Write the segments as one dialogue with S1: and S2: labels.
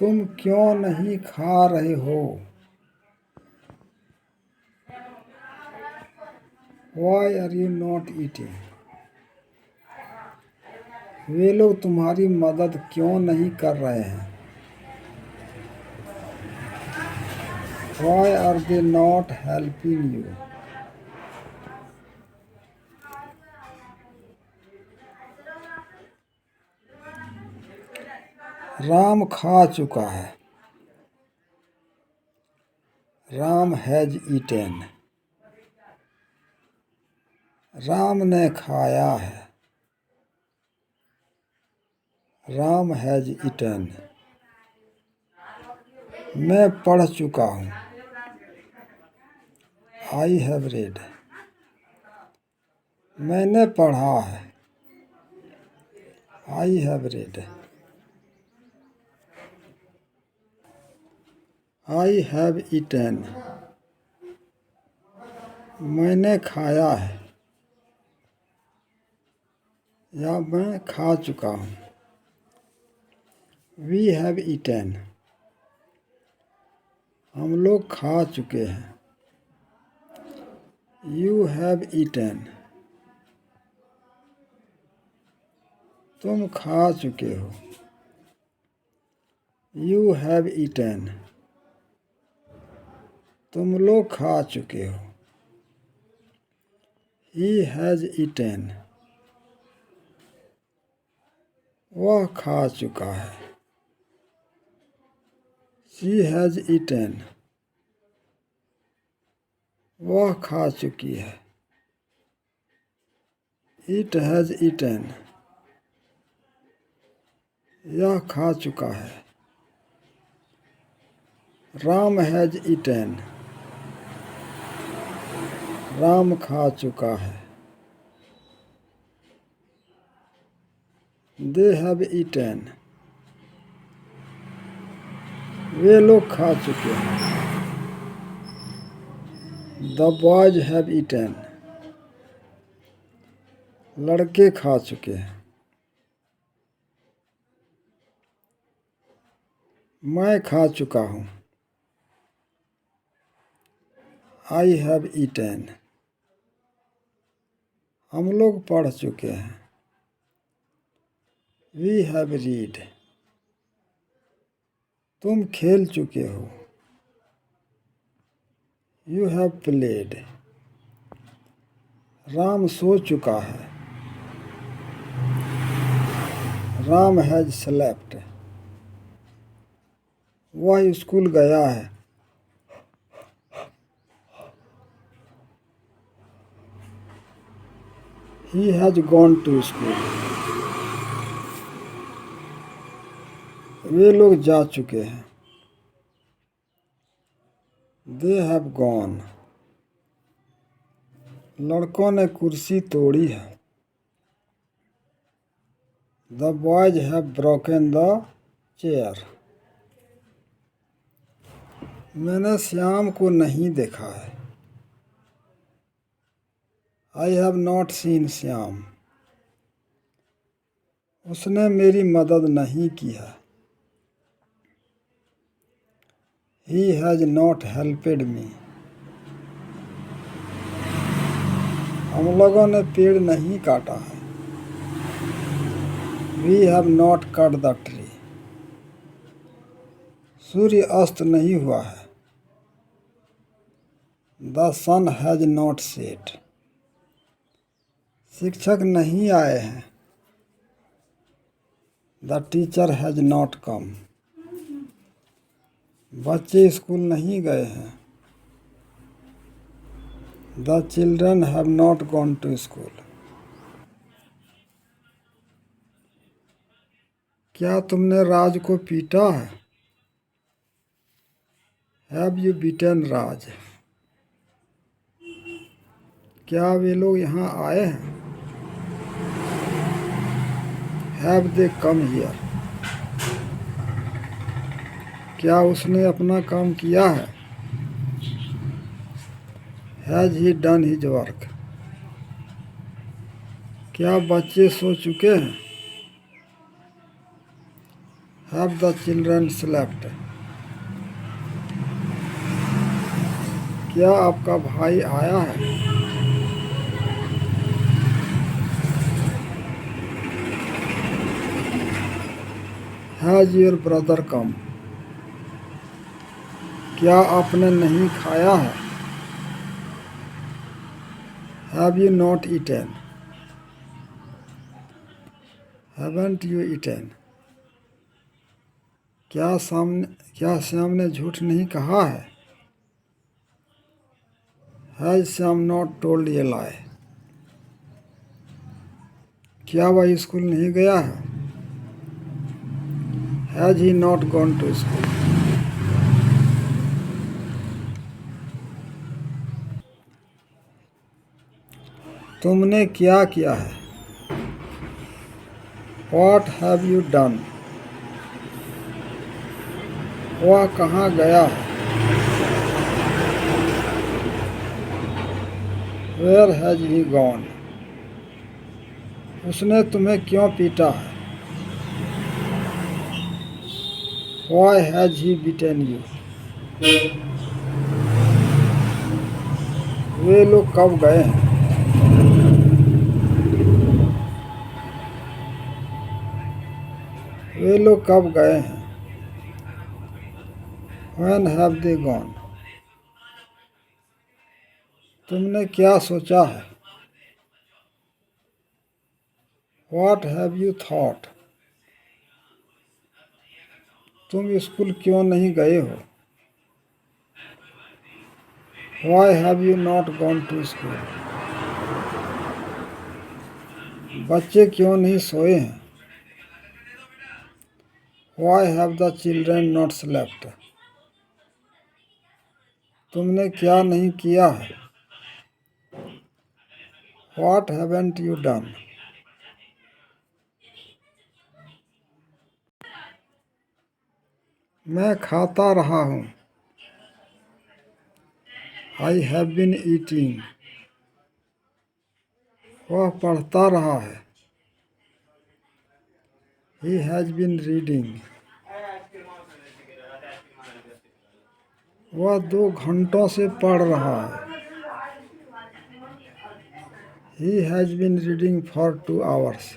S1: तुम क्यों नहीं खा रहे हो? Why are you not eating? वे लोग तुम्हारी मदद क्यों नहीं कर रहे हैं? Why are they not helping you? Ram खा चुका है। Ram has eaten. राम ने खाया है। Ram has eaten. मैं पढ़ चुका हूँ। I have read. मैंने पढ़ा है। I have read. I have eaten. मैंने खाया है या मैं खा चुका हूँ। We have eaten. हम लोग खा चुके हैं। You have eaten. तुम खा चुके हो। You have eaten. तुम लोग खा चुके हो। He has eaten. वह खा चुका है। She has eaten. वह खा चुकी है। It has eaten. यह खा चुका है। Ram has eaten. राम खा चुका है। They have eaten. वे लोग खा चुके हैं। The boys have eaten. लड़के खा चुके हैं। मैं खा चुका हूँ। I have eaten. हम लोग पढ़ चुके हैं। We have read. तुम खेल चुके हो। You have played. राम सो चुका है। Ram has slept. वह स्कूल गया है। He has gone to school. वे लोग जा चुके हैं। They have gone. लड़कों ने कुर्सी तोड़ी है। The boys have broken the chair. मैंने श्याम को नहीं देखा है। I have not seen Shyam. उसने मेरी मदद नहीं की है। He has not helped me. हम लोगों ने पेड़ नहीं काटा है। We have not cut the tree. सूर्य अस्त नहीं हुआ है। The sun has not set. शिक्षक नहीं आए हैं। The teacher has not come. बच्चे स्कूल नहीं गए हैं। The children have not gone to school. क्या तुमने राज को पीटा है? हैव यू बीटन राज। क्या वे लोग यहाँ आए हैं? Have they come here. क्या उसने अपना काम किया है? Has he done his work. क्या बच्चे सो चुके हैं? Have the children slept? क्या आपका भाई आया है? हैज योर ब्रदर कम? क्या आपने नहीं खाया है? Have you not eaten? Haven't you eaten? क्या श्याम ने झूठ नहीं कहा है? हैज श्याम नॉट टोल्ड ए लाई? क्या वह स्कूल नहीं गया है? Has he not gone to school? तुमने क्या किया है? What have you done? वह कहाँ गया है? Where has he gone? उसने तुम्हें क्यों पीटा है? Why has he beaten you? वे लोग कब गए हैं? वे लोग कब गए हैं? When have they gone? तुमने क्या सोचा है? What have you thought? तुम स्कूल क्यों नहीं गए हो? Why have you not gone to school? बच्चे क्यों नहीं सोए हैं? Why have the children not slept? तुमने क्या नहीं किया है? What haven't you done? मैं खाता रहा हूँ। I have been eating. वह पढ़ता रहा है। He has been reading. वह 2 घंटों से पढ़ रहा है। He has been reading for 2 hours.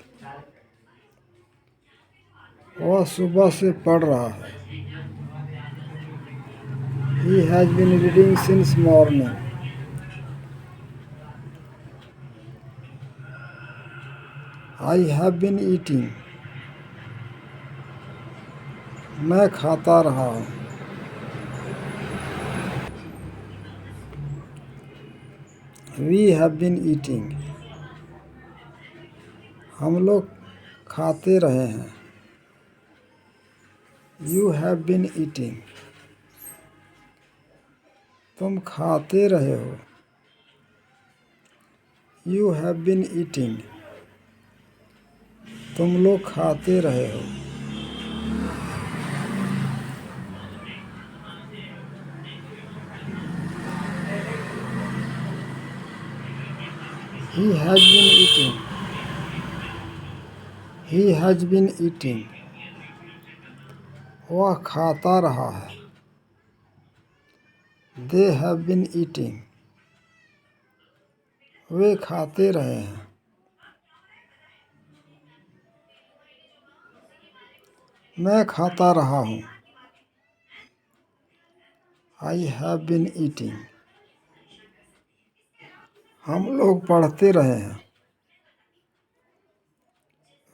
S1: वह सुबह से पढ़ रहा है। He has been reading since morning. I have been eating. मैं खाता रहा हूँ। We have been eating. हम लोग खाते रहे हैं। You have been eating. तुम खाते रहे हो। You have been eating. तुम लोग खाते रहे हो। He has been eating. He has been eating. वह खाता रहा है। They have been eating. वे खाते रहे हैं। मैं खाता रहा हूँ। I have been eating. हम लोग पढ़ते रहे हैं।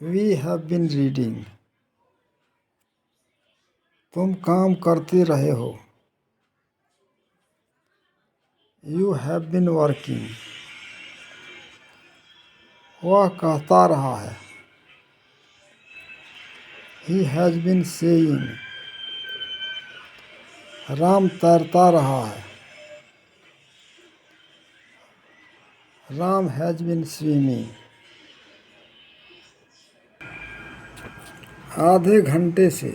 S1: We have been reading. तुम काम करते रहे हो। You have been working. वह कहता रहा है। He has been saying. Ram तैरता रहा है। Ram has been swimming. आधे घंटे से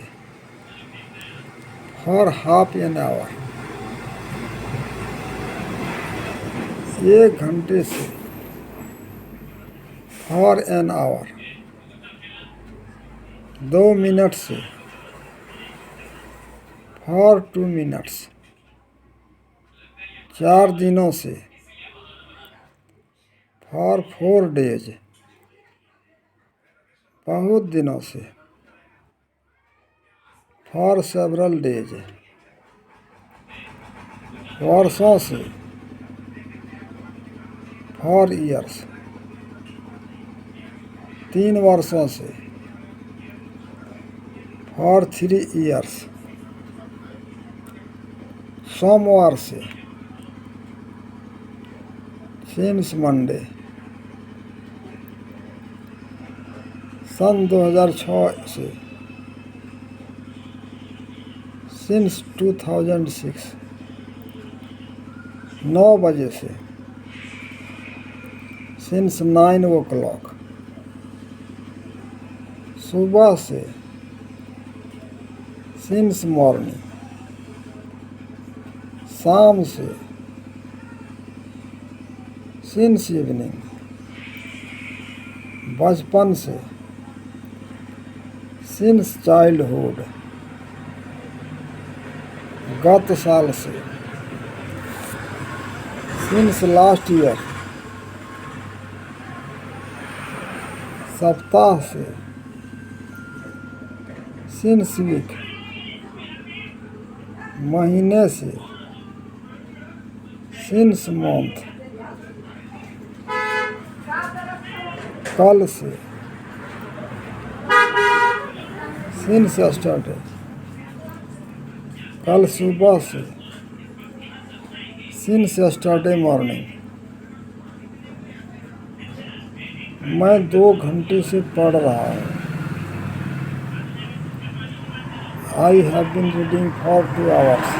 S1: for half an hour. 1 घंटे से for an hour. 2 मिनट से फॉर 2 मिनट्स, 4 दिनों से। फॉर 4 डेज, बहुत दिनों से। फॉर सेवरल डेज, वर्षों से। फॉर ईयर्स, 3 वर्षों से। फॉर 3 ईयर्स, सोमवार से। सिंस मंडे, सन 2006 से। सिंस 2006, 9 बजे से। सिंस 9 o'clock, सुबह से। सिंस मॉर्निंग, शाम से। सिंस इवनिंग, बचपन से। सिंस चाइल्डहुड, गत साल से। सिंस लास्ट ईयर, सप्ताह से। सिंस वीक, महीने से। सिंस मंथ, कल से। सिंस यस्टरडे, कल सुबह से। सिंस यस्टरडे मॉर्निंग, मैं 2 घंटे से पढ़ रहा हूँ। I have been reading for 2 hours.